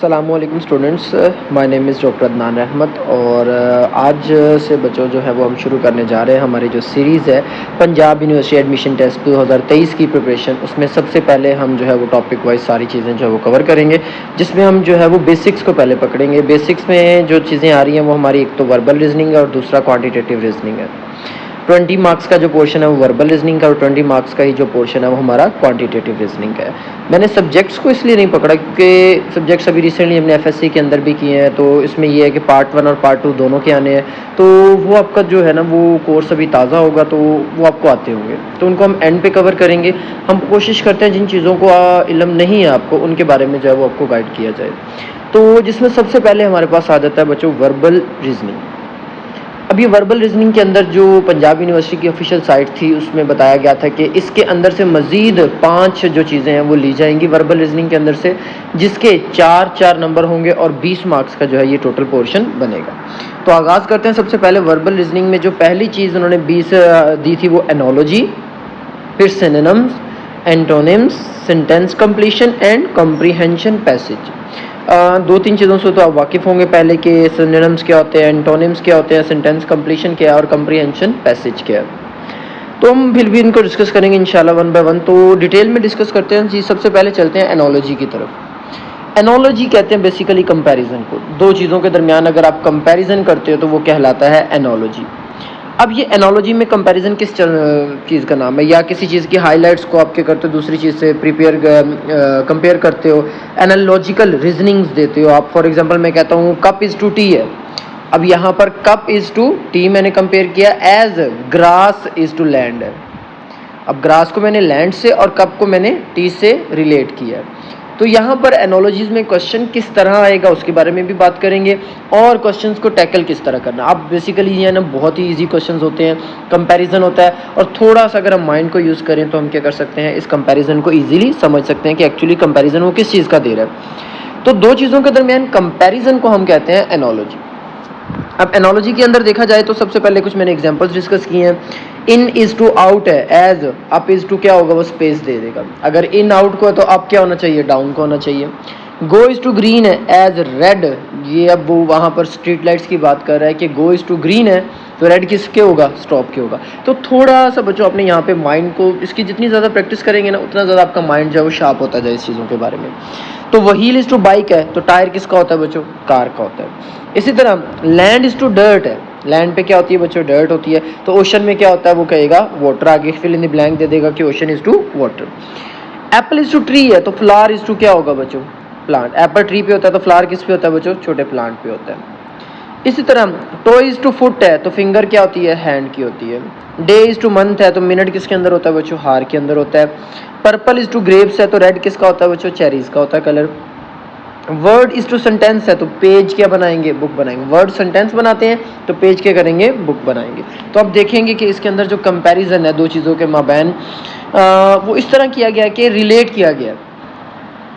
अस्सलामुअलैकुम students, my name is doctor Adnan रहमत। और आज से बच्चों जो है वो हम शुरू करने जा रहे हैं हमारी जो सीरीज़ है पंजाब यूनिवर्सिटी एडमिशन टेस्ट 2023 की प्रिपरेशन। उसमें सबसे पहले हम जो है वो टॉपिक वाइज सारी चीज़ें जो है वो कवर करेंगे, जिसमें हम जो है वो बेसिक्स को पहले पकड़ेंगे। बेसिक्स में जो चीज़ें आ रही हैं वो हमारी एक तो वर्बल रीजनिंग है और दूसरा क्वान्टिटेटिव रीजनिंग है। 20 मार्क्स का जो पोर्शन है वो वर्बल रीजनिंग का और 20 मार्क्स का ही जो पोर्शन है वो हमारा क्वांटिटेटिव रीजनिंग का है। मैंने सब्जेक्ट्स को इसलिए नहीं पकड़ा क्योंकि सब्जेक्ट्स अभी रिसेंटली हमने एफएससी के अंदर भी किए हैं, तो इसमें ये है कि पार्ट 1 और पार्ट 2 दोनों के आने हैं, तो वो आपका जो है ना वो कोर्स अभी ताज़ा होगा तो वो आपको आते होंगे, तो उनको हम एंड पे कवर करेंगे। हम कोशिश करते हैं जिन चीज़ों को इल्म नहीं है आपको उनके बारे में जो है वो आपको गाइड किया जाए। तो जिसमें सबसे पहले हमारे पास आ जाता है बच्चों वर्बल रीजनिंग। अब ये वर्बल रीजनिंग के अंदर जो पंजाब यूनिवर्सिटी की ऑफिशियल साइट थी उसमें बताया गया था कि इसके अंदर से मज़ीद 5 जो चीज़ें हैं वो ली जाएंगी वर्बल रीजनिंग के अंदर से, जिसके 4 नंबर होंगे और 20 मार्क्स का जो है ये टोटल पोर्शन बनेगा। तो आगाज़ करते हैं। सबसे पहले वर्बल रीजनिंग में जो पहली चीज़ उन्होंने 20 दी थी वो एनोलॉजी, फिर synonyms, antonyms, sentence completion and comprehension passage. 2-3 चीज़ों से तो आप वाकिफ़ होंगे पहले कि सिनोनिम्स क्या होते हैं, एंटोनिम्स क्या होते हैं, सेंटेंस कंप्लीशन क्या है और कॉम्प्रीहेंशन पैसेज क्या है। तो हम फिर भी इनको डिस्कस करेंगे इंशाल्लाह वन बाय वन। तो डिटेल में डिस्कस करते हैं जी। सबसे पहले चलते हैं एनोलॉजी की तरफ। एनोलॉजी कहते हैं बेसिकली कंपैरिजन को। दो चीज़ों के दरमियान अगर आप कंपैरिजन करते हो तो वो कहलाता है एनोलॉजी। अब ये एनोलॉजी में कंपैरिजन किस चीज़ का नाम है, या किसी चीज़ की हाइलाइट्स को आपके करते हो दूसरी चीज़ से कंपेयर करते हो, एनालॉजिकल रीजनिंग्स देते हो आप। फॉर एग्जांपल मैं कहता हूँ कप इज़ टू टी है, अब यहाँ पर कप इज़ टू टी मैंने कंपेयर किया, as grass is to land है। अब ग्रास को मैंने लैंड से और कप को मैंने टी से रिलेट किया है। तो यहाँ पर एनोलॉजीज़ में क्वेश्चन किस तरह आएगा उसके बारे में भी बात करेंगे और क्वेश्चंस को टैकल किस तरह करना। अब बेसिकली ये है ना बहुत ही इजी क्वेश्चंस होते हैं, कंपैरिजन होता है और थोड़ा सा अगर हम माइंड को यूज़ करें तो हम क्या कर सकते हैं, इस कंपैरिजन को इजीली समझ सकते हैं कि एक्चुअली कंपैरिजन वो किस चीज़ का दे रहा है। तो दो चीज़ों के दरमियान कंपैरिजन को हम कहते हैं एनोलॉजी। अब एनोलॉजी के अंदर देखा जाए तो सबसे पहले कुछ मैंने एग्जांपल्स डिस्कस किए हैं। इन इज टू आउट है, एज अप इज टू क्या होगा वो स्पेस दे देगा। अगर इन आउट को है तो अप क्या होना चाहिए, डाउन को होना चाहिए। गो इज टू ग्रीन है, एज रेड, ये अब वो वहाँ पर स्ट्रीट लाइट्स की बात कर रहा है कि गो इज टू ग्रीन है तो रेड किसके होगा, स्टॉप के होगा। तो थोड़ा सा बच्चों अपने यहाँ पे माइंड को, इसकी जितनी ज़्यादा प्रैक्टिस करेंगे ना उतना ज़्यादा आपका माइंड जो है वो शार्प होता जाए इस चीज़ों के बारे में। तो व्हील इज टू बाइक है तो टायर किसका होता है बच्चों, कार का होता है। इसी तरह लैंड इज टू डर्ट है, लैंड पे क्या होती है बच्चों, डर्ट होती है। तो ओशन में क्या होता है वो कहेगा वाटर, आगे फिल इन द ब्लैंक दे देगा कि ocean is to water. Apple is to tree है तो फ्लावर इज टू क्या होगा बच्चों, प्लांट। एप्पल ट्री पे होता है तो फ्लावर किस पे होता है बच्चों, छोटे प्लांट पे होता है। इसी तरह टो इज टू फुट है तो फिंगर क्या होती है, हैंड की होती है। डे इज टू मंथ है तो मिनट किसके अंदर होता है बच्चों, हार के अंदर होता है। पर्पल इज टू ग्रेप्स है तो रेड किसका होता है बच्चों, चेरीज का होता है colour. Word is to sentence है तो पेज क्या बनाएंगे, बुक बनाएंगे। वर्ड सेंटेंस बनाते हैं तो पेज क्या करेंगे, बुक बनाएंगे। तो अब देखेंगे कि इसके अंदर जो कंपैरिजन है दो चीज़ों के माबैन वो इस तरह किया गया कि रिलेट किया गया।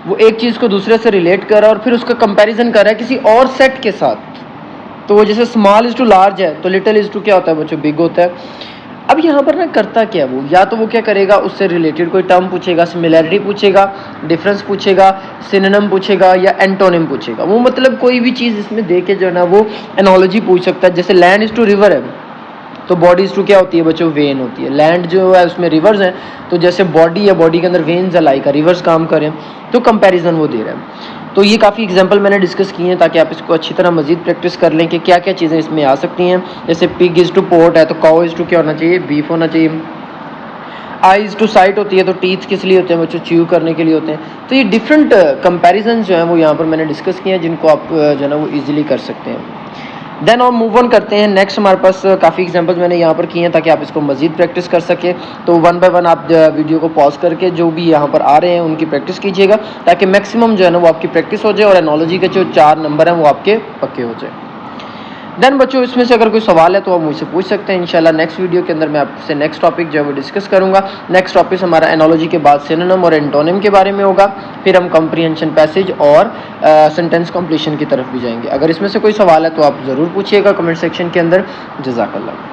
वो एक चीज़ को दूसरे से रिलेट कर रहा है और फिर उसका कंपैरिजन कर रहा है किसी और सेट के साथ। तो वो जैसे स्मॉल इज टू लार्ज है तो लिटिल इज टू क्या होता है बच्चों, बिग होता है। अब यहाँ पर ना करता क्या वो, या तो वो क्या करेगा उससे रिलेटेड कोई टर्म पूछेगा, सिमिलैरिटी पूछेगा, डिफरेंस पूछेगा, सिनोनिम पूछेगा या एंटोनिम पूछेगा। वो मतलब कोई भी चीज़ इसमें दे के जो है ना वो एनोलॉजी पूछ सकता है। जैसे लैंड इज टू रिवर है तो बॉडी इज टू क्या होती है बच्चों, वेन होती है। लैंड जो है उसमें रिवर्स हैं तो जैसे बॉडी है, बॉडी के अंदर वेन्स है लाइक रिवर्स काम करें, तो कंपैरिजन वो दे रहा है। तो ये काफ़ी एग्जांपल मैंने डिस्कस किए हैं ताकि आप इसको अच्छी तरह मजीद प्रैक्टिस कर लें कि क्या क्या चीज़ें इसमें आ सकती हैं। जैसे पिग इज टू पोर्ट है तो काउ इज टू क्या होना चाहिए, बीफ होना चाहिए। आई इज टू साइट होती है तो टीथ किस लिए होते हैं बच्चों, च्यू करने के लिए होते हैं। तो ये डिफरेंट कंपैरिजन जो है वो यहाँ पर मैंने डिस्कस किए हैं जिनको आप जो है ना वो ईजिली कर सकते हैं। देन और मूव ऑन करते हैं नेक्स्ट। हमारे पास काफ़ी एग्जांपल्स मैंने यहाँ पर किए हैं ताकि आप इसको मजीद प्रैक्टिस कर सकें। तो वन बाय वन आप वीडियो को पॉज करके जो भी यहाँ पर आ रहे हैं उनकी प्रैक्टिस कीजिएगा ताकि मैक्सिमम जो है ना वो आपकी प्रैक्टिस हो जाए और एनोलॉजी के जो 4 नंबर हैं वो आपके पक्के हो जाए। देन बच्चों इसमें से अगर कोई सवाल है तो आप मुझसे पूछ सकते हैं। इंशाल्लाह नेक्स्ट वीडियो के अंदर मैं आपसे नेक्स्ट टॉपिक जो है वो डिस्कस करूंगा। नेक्स्ट टॉपिक हमारा एनोलॉजी के बाद सिनोनिम और एंटोनिम के बारे में होगा, फिर हम कॉम्प्रीहेंशन पैसेज और सेंटेंस कंप्लीशन की तरफ भी जाएंगे। अगर इसमें से कोई सवाल है तो आप ज़रूर पूछिएगा कमेंट सेक्शन के अंदर। जज़ाकल्लाह।